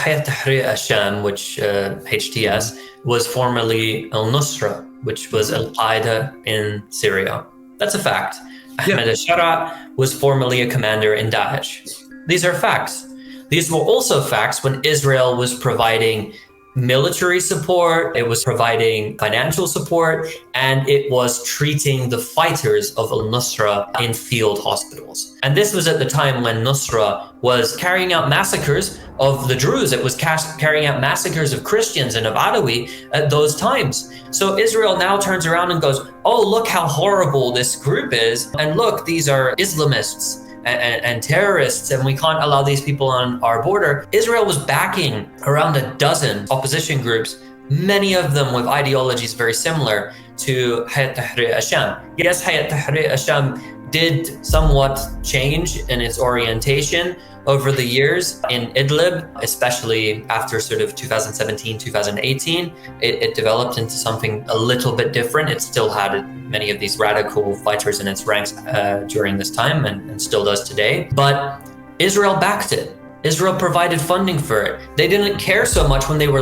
Hayat Tahrir al-Sham, which HTS, was formerly al-Nusra, which was Al-Qaeda in Syria. That's a fact. Ahmed al-Shara was formerly a commander in Daesh. These are facts. These were also facts when Israel was providing military support, it was providing financial support, and it was treating the fighters of al-Nusra in field hospitals. And this was at the time when Nusra was carrying out massacres of the Druze. It was carrying out massacres of Christians and of Alawi at those times. So Israel now turns around and goes, oh, look how horrible this group is. And look, these are Islamists and terrorists, and we can't allow these people on our border. Israel was backing around a dozen opposition groups, many of them with ideologies very similar to Hayat Tahrir al-Sham. Yes, Hayat Tahrir al-Sham did somewhat change in its orientation over the years in Idlib, especially after sort of 2017, 2018. It developed into something a little bit different. It still had many of these radical fighters in its ranks during this time and still does today. But Israel backed it. Israel provided funding for it. They didn't care so much when they were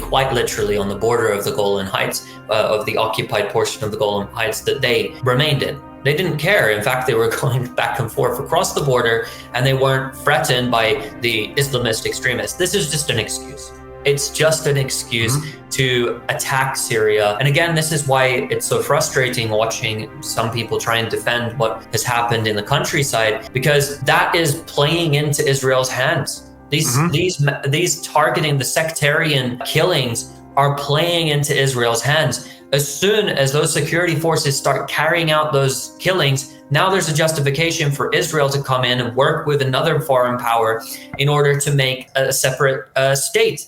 quite literally on the border of the Golan Heights, of the occupied portion of the Golan Heights that they remained in. They didn't care. In fact, they were going back and forth across the border, and they weren't threatened by the Islamist extremists. This is just an excuse. It's just an excuse to attack Syria. And again, this is why it's so frustrating watching some people try and defend what has happened in the countryside, because that is playing into Israel's hands. These targeting the sectarian killings are playing into Israel's hands. As soon as those security forces start carrying out those killings, now there's a justification for Israel to come in and work with another foreign power in order to make a separate state.